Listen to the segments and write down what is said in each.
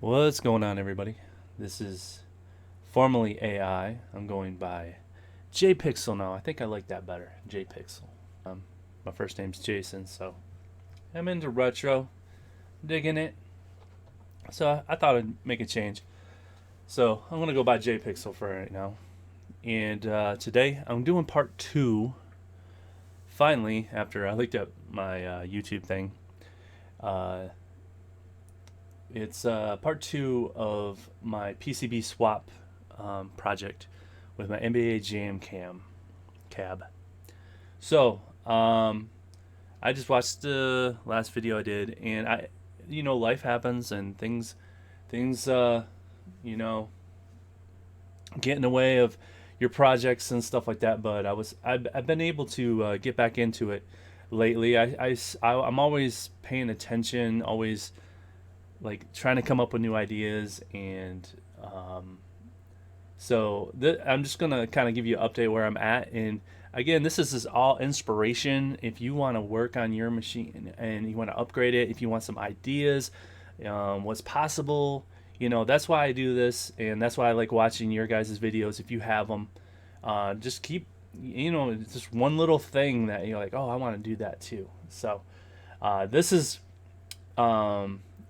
What's going on, everybody? This is formerly AI. I'm going by JPixel now. I think I like that better, JPixel. Um, my first name's Jason, so I'm into retro, digging it. So I thought I'd make a change. So I'm gonna go by JPixel for right now. And today I'm doing part two. Finally, after I looked at my YouTube thing, uh, it's part two of my PCB swap project with my NBA Jam cab. So I just watched the last video I did, and life happens and things you know get in the way of your projects and stuff like that. But I've been able to get back into it lately. I'm always paying attention, always like trying to come up with new ideas, and I'm just gonna kind of give you an update where I'm at. And again, this is all inspiration. If you want to work on your machine and you want to upgrade it, if you want some ideas, what's possible, that's why I do this, and that's why I like watching your guys' videos. If you have them, just keep, it's just one little thing that you're like, oh, I want to do that too. So this is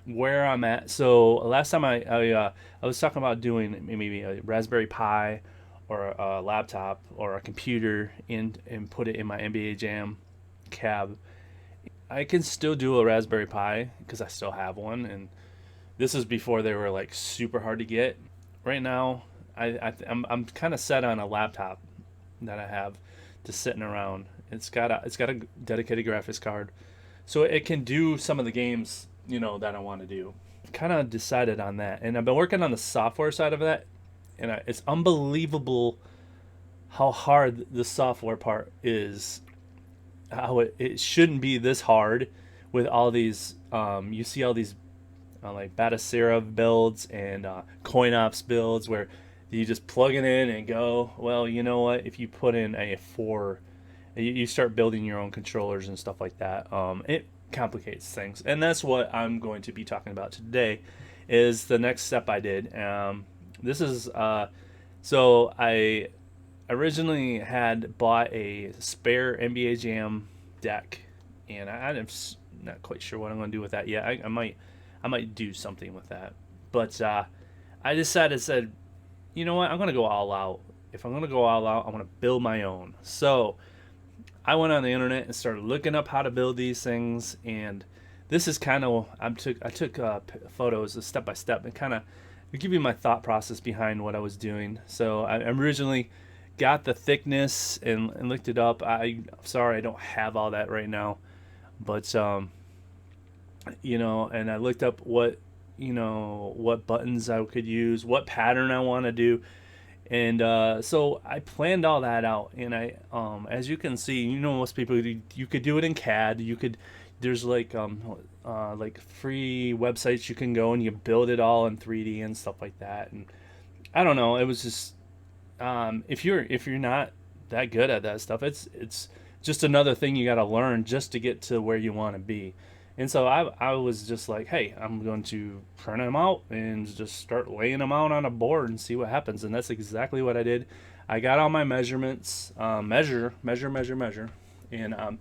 where I'm at. So last time I was talking about doing maybe a Raspberry Pi or a laptop or a computer and put it in my NBA Jam cab. I can still do a Raspberry Pi because I still have one, and this is before they were like super hard to get. Right now, I'm kind of set on a laptop that I have just sitting around. It's got a dedicated graphics card, so it can do some of the games that I want to do. Kind of decided on that, and I've been working on the software side of that, and it's unbelievable how hard the software part is. How it shouldn't be this hard with all these. You see all these like Batacera builds and CoinOps builds where you just plug it in and go. Well, you know what? If you put in a four, you start building your own controllers and stuff like that. It complicates things, and that's what I'm going to be talking about today. Is the next step I did. This is so I originally had bought a spare NBA Jam deck, and I'm not quite sure what I'm going to do with that yet. I might do something with that, but I said, you know what, I'm going to go all out. If I'm going to go all out, I'm going to build my own. So I went on the internet and started looking up how to build these things, and this is kind of I took photos step by step and kind of give you my thought process behind what I was doing. So I originally got the thickness and looked it up. I'm sorry I don't have all that right now, but and I looked up what buttons I could use, what pattern I want to do, and so I planned all that out. And as you can see, most people, you could do it in CAD. There's like free websites you can go and you build it all in 3D and stuff like that. And I don't know, it was just if you're not that good at that stuff, it's just another thing you got to learn just to get to where you want to be. And so I was just like, hey, I'm going to print them out and just start laying them out on a board and see what happens. And that's exactly what I did. I got all my measurements, measure, and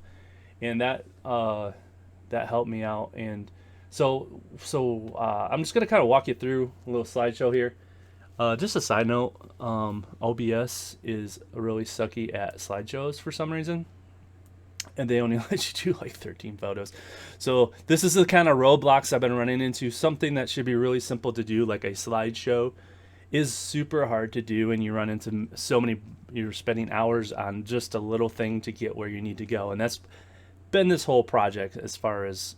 that helped me out. And so I'm just gonna kind of walk you through a little slideshow here. Just a side note, OBS is really sucky at slideshows for some reason, and they only let you do like 13 photos. So this is the kind of roadblocks I've been running into. Something that should be really simple to do, like a slideshow, is super hard to do, and you run into you're spending hours on just a little thing to get where you need to go. And that's been this whole project, as far as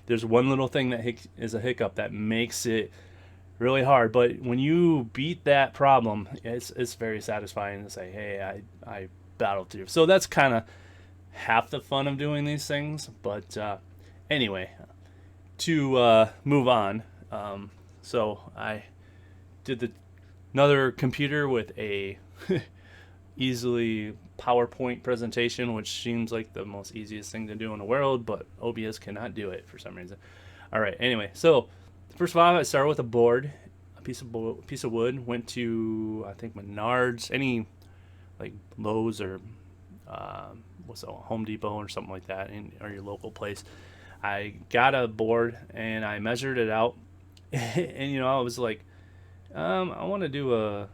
there's one little thing that is a hiccup that makes it really hard. But when you beat that problem, it's very satisfying to say, hey, I battled through. So that's kind of half the fun of doing these things. But anyway, to move on, so I did another computer with a easily PowerPoint presentation, which seems like the most easiest thing to do in the world, but OBS cannot do it for some reason. All right, anyway, so First of all, I started with a board, a piece of wood. Went to, I think, Menards, any like Lowe's or what's it, Home Depot or something like that, or your local place. I got a board and I measured it out, and I was like, I want to do a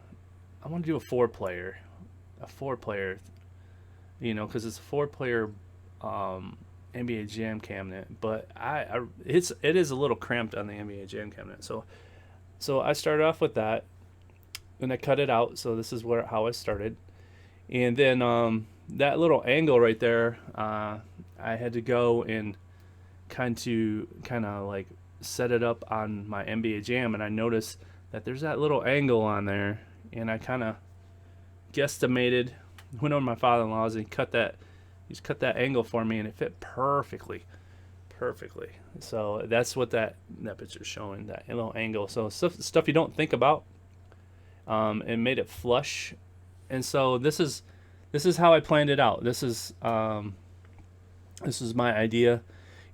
four player, because it's a four-player NBA Jam cabinet. But it is a little cramped on the NBA Jam cabinet. So I started off with that, and I cut it out. So this is how I started, and then that little angle right there, I had to go and kind of like set it up on my NBA Jam, and I noticed that there's that little angle on there, and I kind of guesstimated, went over to my father-in-law's, and he's cut that angle for me, and it fit perfectly. So that's what that picture's showing, that little angle. So stuff you don't think about, and made it flush. And so this is how I planned it out. This is my idea,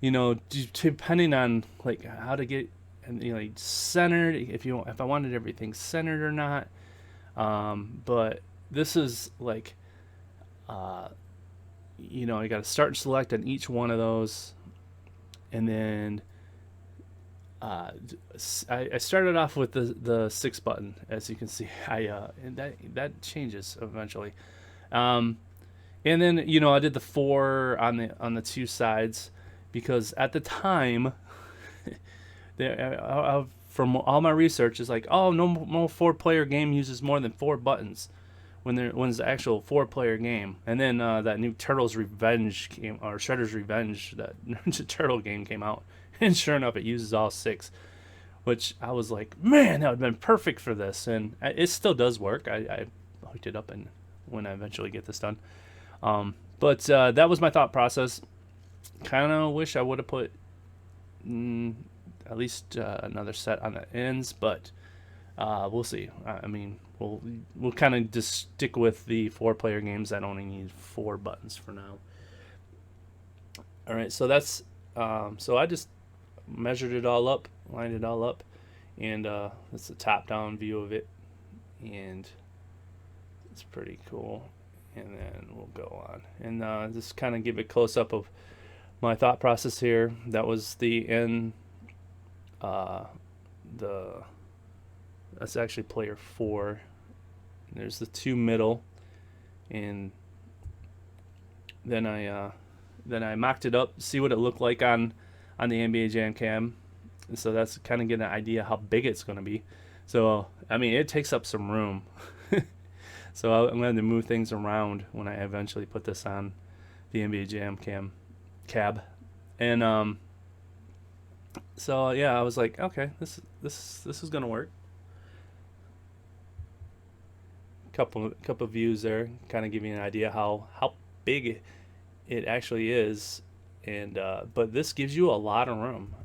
depending on like how to get like centered, if I wanted everything centered or not. But this is like, I got to start and select on each one of those, and then I started off with the 6 button, as you can see. And that changes eventually, and then I did the 4 on the 2 sides, because at the time, from all my research, is like, oh, no 4-player game uses more than 4 buttons when it's the actual 4-player game. And then that new Turtles Revenge came, or Shredder's Revenge, that Ninja Turtle game came out, and sure enough, it uses all 6, which I was like, man, that would have been perfect for this. And it still does work. I hooked it up, and when I eventually get this done. But that was my thought process. Kind of wish I would have put at least another set on the ends, but we'll see. I mean, we'll kind of just stick with the 4-player games that only need 4 buttons for now. All right, so that's so I just measured it all up, lined it all up, and it's a top-down view of it, and it's pretty cool. And then we'll go on and just kind of give a close-up of my thought process here. That was the end. That's actually player 4. There's the 2 middle, and then I mocked it up, see what it looked like on the NBA Jam Cam, and so that's kind of getting an idea how big it's going to be. So I mean, it takes up some room. So I'm going to move things around when I eventually put this on the NBA Jam cab, and so yeah, I was like, okay, this is gonna work. Couple views there, kind of give you an idea how big it actually is, and but this gives you a lot of room,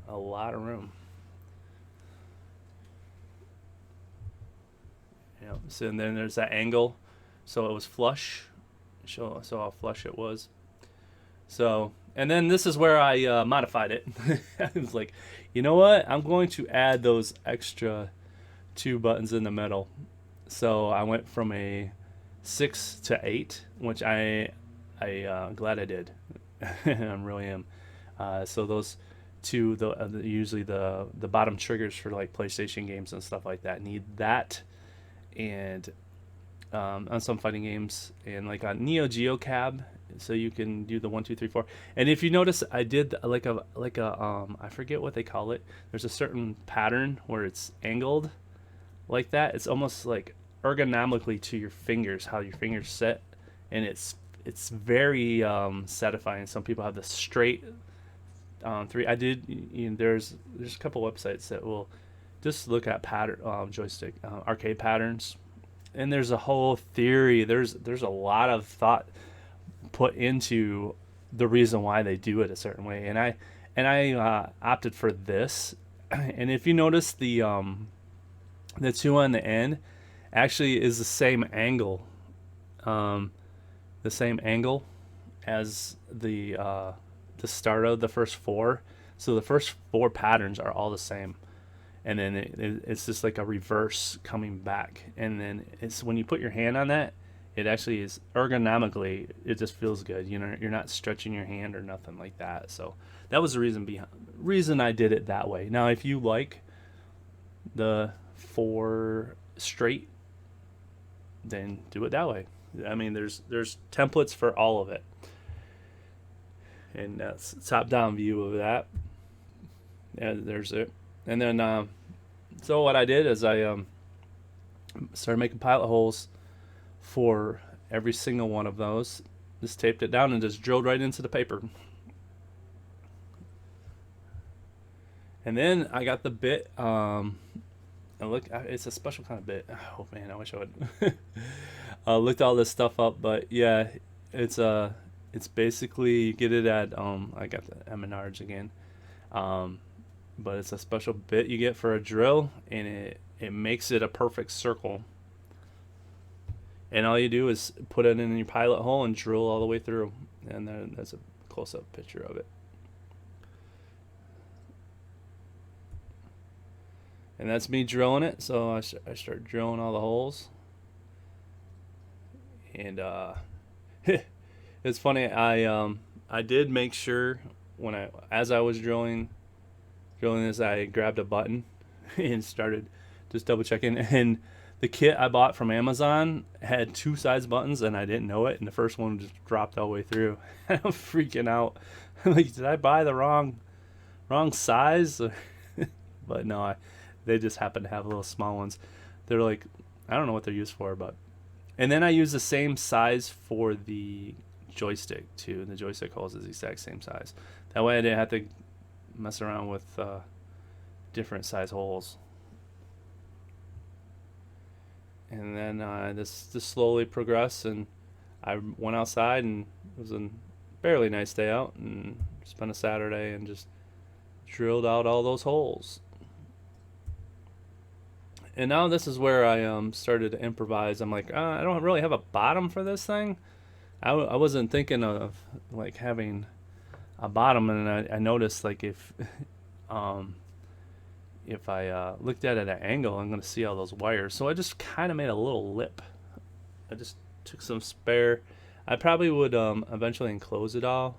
Yeah. So and then there's that angle, so it was flush. So how flush it was. So, and then this is where I modified it. I was like, you know what? I'm going to add those extra 2 buttons in the middle. So I went from a 6 to 8, which I glad I did. I really am. So those 2, usually the bottom triggers for like PlayStation games and stuff like that, need that, and on some fighting games, and like on Neo Geo Cab, so you can do the 1, 2, 3, 4. And if you notice, I did like a I forget what they call it. There's a certain pattern where it's angled like that. It's almost like ergonomically to your fingers, how your fingers sit, and it's very satisfying. Some people have the straight 3. I did. There's a couple websites that will just look at pattern joystick arcade patterns, and there's a whole theory. There's a lot of thought put into the reason why they do it a certain way, and I opted for this. And if you notice, the 2 on the end actually is the same angle, as the start of the first 4. So the first 4 patterns are all the same, and then it's just like a reverse coming back. And then it's when you put your hand on that, it actually is ergonomically, it just feels good. You know, you're not stretching your hand or nothing like that. So that was the reason I did it that way. Now, if you like the 4 straight, then do it that way. I mean, there's templates for all of it, and that's a top-down view of that. Yeah, there's it. And then, so what I did is I started making pilot holes for every single one of those. Just taped it down and just drilled right into the paper. And then I got the bit. And look, it's a special kind of bit. Oh man, I wish I would. Looked all this stuff up, but yeah, it's basically, you get it at I got the Menards again. But it's a special bit you get for a drill, and it makes it a perfect circle. And all you do is put it in your pilot hole and drill all the way through. And then that's a close-up picture of it. And that's me drilling it. So I start drilling all the holes. And it's funny. I did make sure as I was drilling this, I grabbed a button and started just double checking. And the kit I bought from Amazon had 2 size buttons, and I didn't know it. And the first one just dropped all the way through. I'm freaking out. I'm like, did I buy the wrong size? But no, they just happen to have little small ones. They're like, I don't know what they're used for, but. And then I use the same size for the joystick too. The joystick holes is the exact same size. That way I didn't have to mess around with different size holes. And then this slowly progressed, and I went outside, and it was a barely nice day out, and spent a Saturday and just drilled out all those holes. And now this is where I started to improvise. I'm like, I don't really have a bottom for this thing. I wasn't thinking of like having a bottom, and I noticed like if I looked at it at an angle, I'm going to see all those wires. So I just kind of made a little lip. I just took some spare. I probably would eventually enclose it all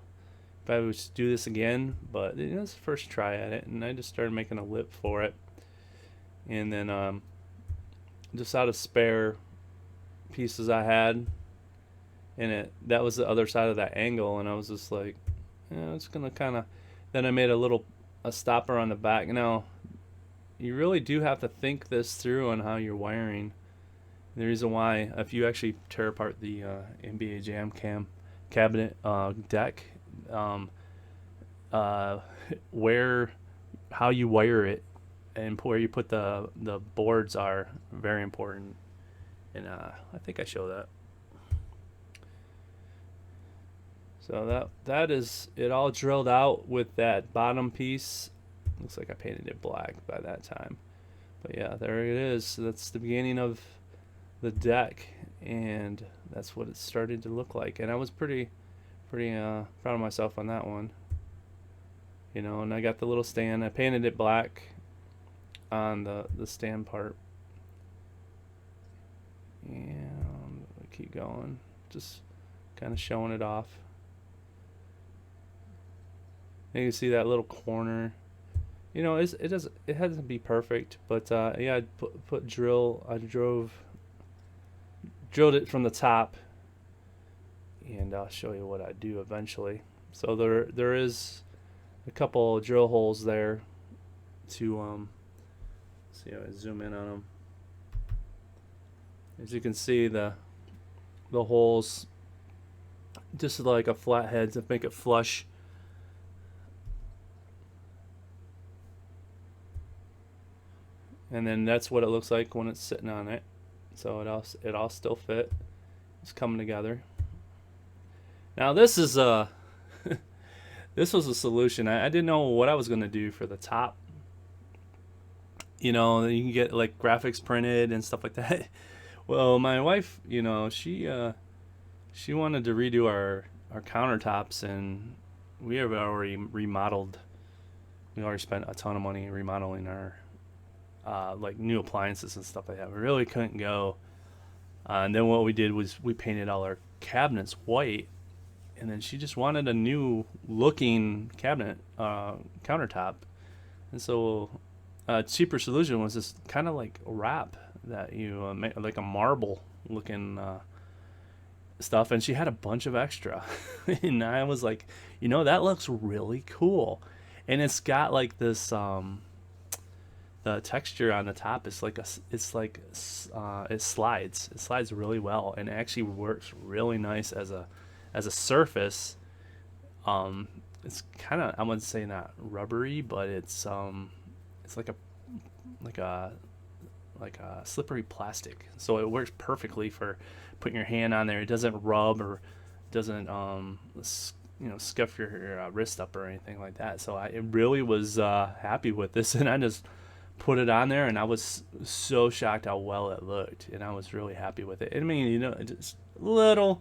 if I would do this again, but it was the first try at it, and I just started making a lip for it. And then just out of spare pieces I had, and that was the other side of that angle, and I was just like, yeah, it's going to kind of. Then I made a stopper on the back. Now, you really do have to think this through on how you're wiring. The reason why, if you actually tear apart the NBA Jam cabinet deck, how you wire it and where you put the boards are very important. And I think I show that. So that is it all drilled out with that bottom piece. Looks like I painted it black by that time. But yeah, there it is. So that's the beginning of the deck, and that's what it started to look like. And I was pretty proud of myself on that one. You know, and I got the little stand. I painted it black on the stand part. And keep going. Just kind of showing it off. And you can see that little corner. You know, it hasn't to be perfect, but yeah, I drilled it from the top, and I'll show you what I do eventually. So there is a couple drill holes there to see how I zoom in on them. As you can see, the holes just like a flathead to make it flush. And then that's what it looks like when it's sitting on it. So it all still fit. It's coming together. Now this is this was a solution. I didn't know what I was going to do for the top. You know, you can get like graphics printed and stuff like that. Well, my wife, you know, she wanted to redo our countertops, and we have already remodeled. We already spent a ton of money remodeling our like new appliances and stuff like that. We really couldn't go. And then what we did was we painted all our cabinets white, and then she just wanted a new looking cabinet countertop, and so a cheaper solution was this kind of like wrap that you make like a marble looking stuff, and she had a bunch of extra, and I was like, that looks really cool, and it's got like this the texture on the top is like it slides really well, and it actually works really nice as a surface. It's kind of, I wouldn't say not rubbery, but it's like a like a slippery plastic, so it works perfectly for putting your hand on there. It doesn't rub or doesn't scuff your wrist up or anything like that. So I really was happy with this, and I just put it on there, and I was so shocked how well it looked, and I was really happy with it. I mean, it's little,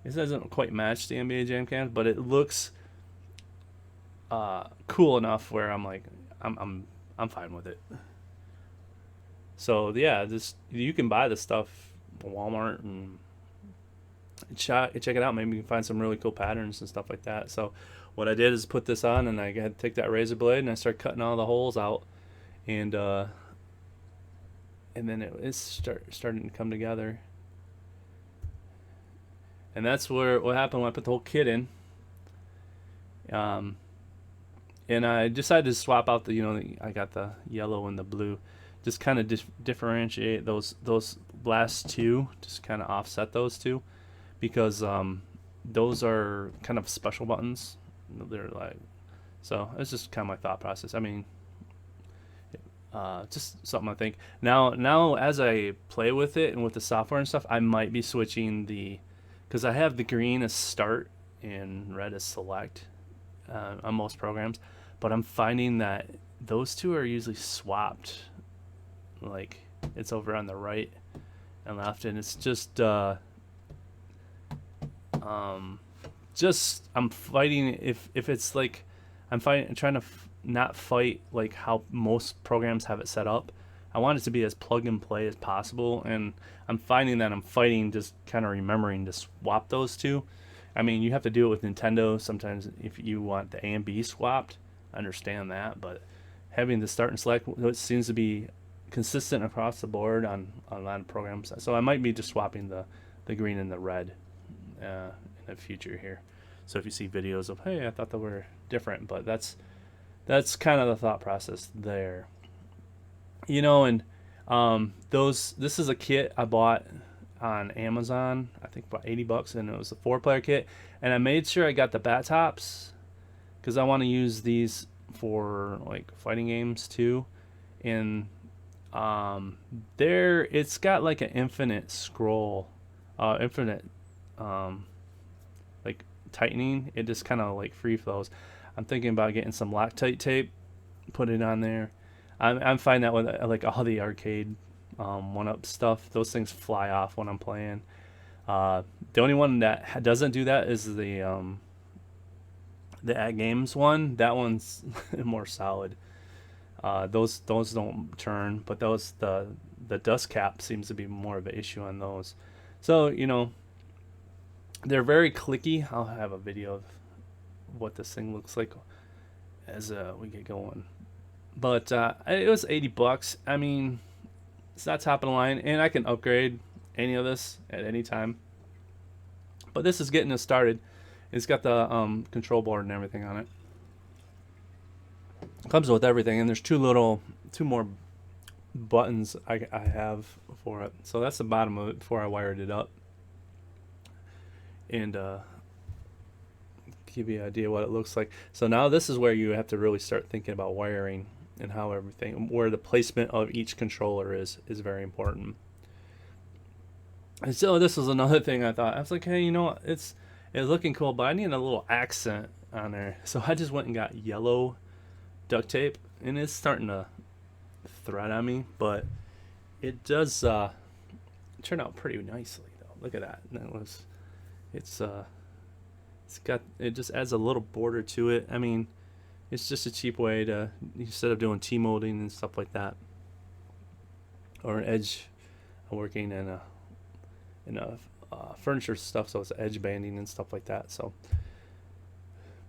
it doesn't quite match the NBA Jam cams, but it looks cool enough where I'm like, I'm fine with it. So yeah, this, you can buy this stuff at Walmart and check it out. Maybe you can find some really cool patterns and stuff like that. So what I did is put this on, and I had to take that razor blade and I started cutting all the holes out, and then it's starting to come together. And that's what happened when I put the whole kit in. And I decided to swap out I got the yellow and the blue, just kind of differentiate those last two, just kind of offset those two, because those are kind of special buttons. They're like, so it's just kind of my thought process. I mean, just something I think. Now as I play with it and with the software and stuff, I might be switching because I have the green as start and red as select on most programs, but I'm finding that those two are usually swapped. Like, it's over on the right and left, and it's just I'm fighting if it's like I'm trying to not fight like how most programs have it set up. I want it to be as plug and play as possible, and I'm finding that I'm fighting just kind of remembering to swap those two. I mean, you have to do it with Nintendo sometimes if you want the A and B swapped. I understand that, but having the start and select, it seems to be consistent across the board on a lot of programs. So I might be just swapping the green and the red in the future here. So if you see videos of, hey, I thought they were different, but that's kind of the thought process there. And this is a kit I bought on Amazon, I think about $80, and it was a 4-player kit, and I made sure I got the bat tops because I want to use these for like fighting games too. And there it's got like an infinite scroll, infinite like tightening. It just kind of like free flows. I'm thinking about getting some Loctite tape, put it on there. I'm finding that with like all the Arcade1up stuff, those things fly off when I'm playing. The only one that doesn't do that is the At Games one. That one's more solid. Those don't turn, but the dust cap seems to be more of an issue on those. So they're very clicky. I'll have a video of what this thing looks like as we get going. But it was $80. I mean, it's not top of the line, and I can upgrade any of this at any time. But this is getting us started. It's got the control board and everything on it. Comes with everything, and there's two more buttons I have for it. So that's the bottom of it before I wired it up. And give you an idea what it looks like. So now this is where you have to really start thinking about wiring and how where the placement of each controller is very important. And so this was another thing I thought. I was like, hey, it's looking cool, but I need a little accent on there. So I just went and got yellow duct tape, and it's starting to thread on me, but it does turn out pretty nicely though. Look at that. It just adds a little border to it. I mean, it's just a cheap way to, instead of doing T-molding and stuff like that. or an edge. I'm working in a furniture stuff, so it's edge banding and stuff like that. So,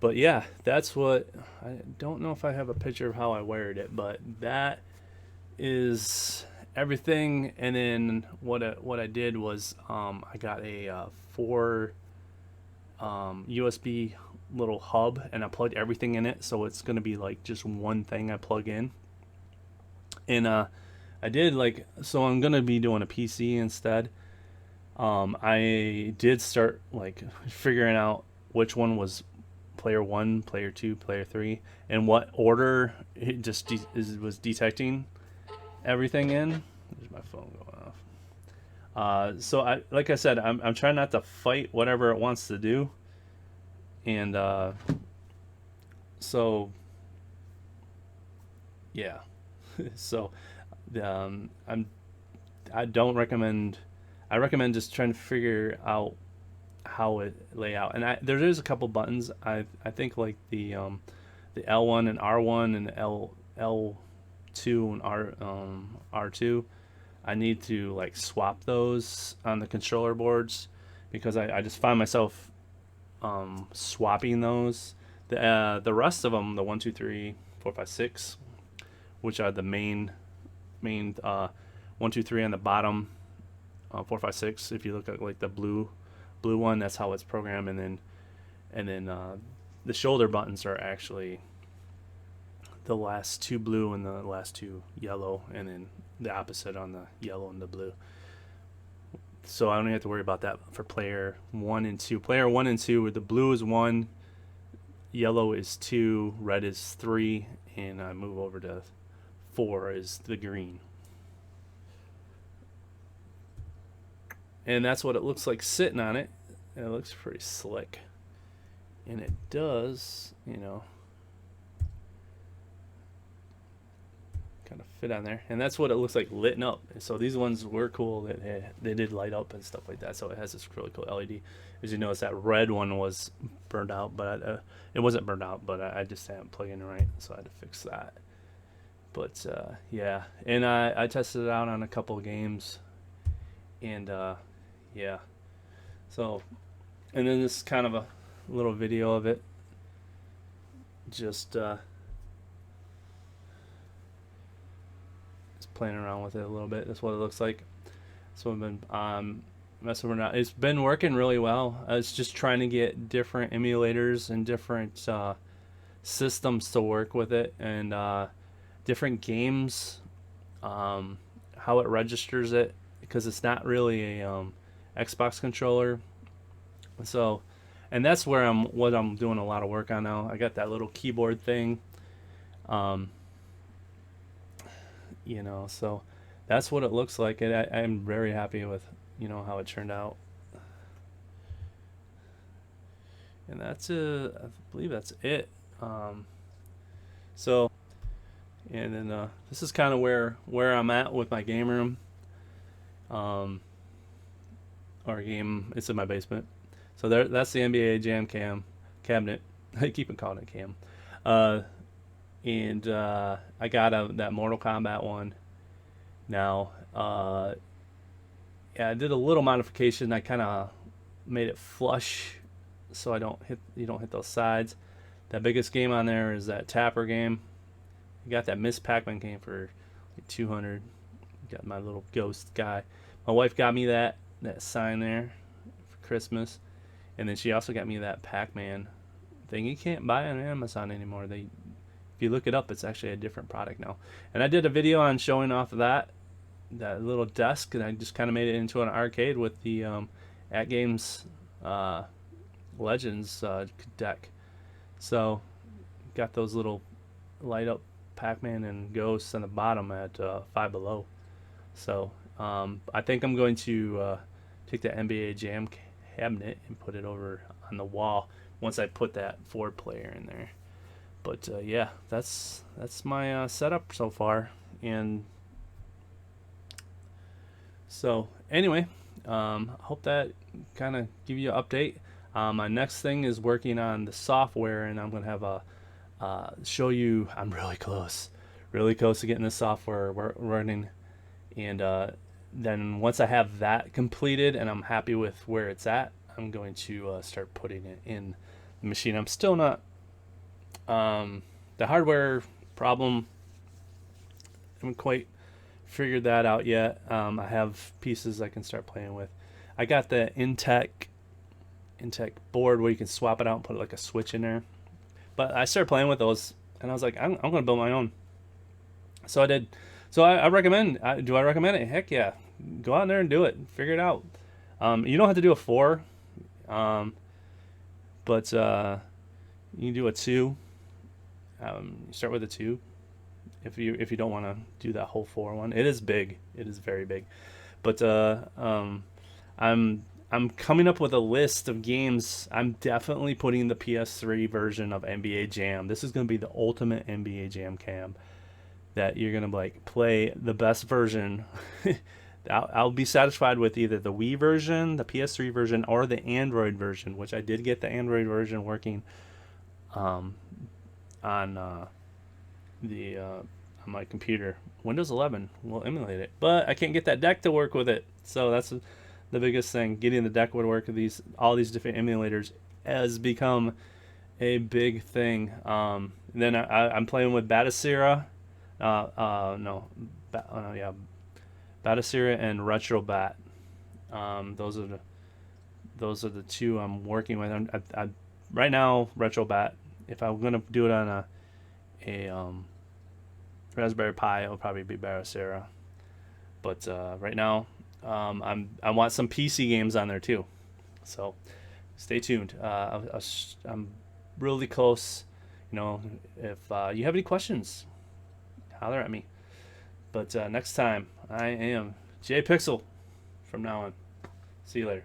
but yeah, that's what. I don't know if I have a picture of how I wired it, but that is everything. And then what I did was I got a four USB little hub, and I plugged everything in it, so it's gonna be like just one thing I plug in. And I did like, so I'm gonna be doing a PC instead. I did start like figuring out which one was player one, player two, player three, and what order it just was detecting everything in. There's my phone going off. So like I said, I'm trying not to fight whatever it wants to do, and so yeah, so I don't recommend. I recommend just trying to figure out how it lay out. And there is a couple buttons. I think like the L1 and R1 and L2 and R2. I need to like swap those on the controller boards, because I just find myself swapping those. The rest of them, the 1, 2, 3, 4, 5, 6, which are the main 1, 2, 3 on the bottom, 4, 5, 6. If you look at like the blue one, that's how it's programmed. And then the shoulder buttons are actually the last two blue and the last two yellow, and then the opposite on the yellow and the blue. So I don't have to worry about that for player 1 and 2. Player 1 and 2, the blue is 1, yellow is 2, red is 3, and I move over to 4 is the green. And that's what it looks like sitting on it. And it looks pretty slick. And it does, kind of fit on there. And that's what it looks like lit up. And so these ones were cool that they did light up and stuff like that. So it has this really cool LED. As you notice, that red one was burned out, but it wasn't burned out, but I just hadn't plugged in right, so I had to fix that. But yeah, and I tested it out on a couple of games, and yeah. So, and then this is kind of a little video of it. Just playing around with it a little bit. That's what it looks like. So I've been messing around. It's been working really well. It's just trying to get different emulators and different systems to work with it, and different games, how it registers it, because it's not really a Xbox controller. So, and that's where I'm doing a lot of work on now. I got that little keyboard thing, so that's what it looks like, and I'm very happy with how it turned out. And that's I believe that's it. So, and then this is kind of where I'm at with my game room. Or game, it's in my basement. So that's the NBA Jam cabinet. I keep on calling it cam. And I got that Mortal Kombat one. Now, yeah, I did a little modification. I kind of made it flush, so you don't hit those sides. That biggest game on there is that Tapper game. I got that Miss Pac-Man game for like 200. Got my little ghost guy. My wife got me that sign there for Christmas, and then she also got me that Pac-Man thing. You can't buy it on Amazon anymore. If you look it up, it's actually a different product now. And I did a video on showing off that little desk, and I just kind of made it into an arcade with the At Games Legends deck. So got those little light up Pac-Man and Ghosts on the bottom at Five Below. So I think I'm going to take the NBA Jam cabinet and put it over on the wall once I put that 4-player in there. But yeah, that's my setup so far. And so anyway, hope that kind of give you an update. My next thing is working on the software, and I'm going to have show you. I'm really close to getting the software running, And then once I have that completed and I'm happy with where it's at, I'm going to start putting it in the machine. I'm still not the hardware problem. I haven't quite figured that out yet. I have pieces I can start playing with. I got the Intech board where you can swap it out and put like a switch in there. But I started playing with those, and I was like, I'm going to build my own. So I did. So I recommend. Do I recommend it? Heck yeah, go out there and do it. Figure it out. You don't have to do a 4, but you can do a 2. You start with a 2 if you don't want to do that whole 4 one. It is big. It is very big. But I'm coming up with a list of games. I'm definitely putting the PS3 version of NBA Jam. This is going to be the ultimate NBA Jam cam that you're going to like play the best version. I'll be satisfied with either the Wii version, the PS3 version, or the Android version, which I did get the Android version working on the on my computer. Windows 11 will emulate it, but I can't get that deck to work with it. So that's the biggest thing. Getting the deck to work with all these different emulators has become a big thing. Then I'm playing with Batasira. No, yeah, Batasira and Retrobat. Those are the two I'm working with. I right now Retrobat. If I'm gonna do it on a Raspberry Pi, it'll probably be Batasira. But right now, I want some PC games on there too. So stay tuned. I'm really close. You know, if you have any questions, holler at me. But next time, I am Jay Pixel from now on. See you later.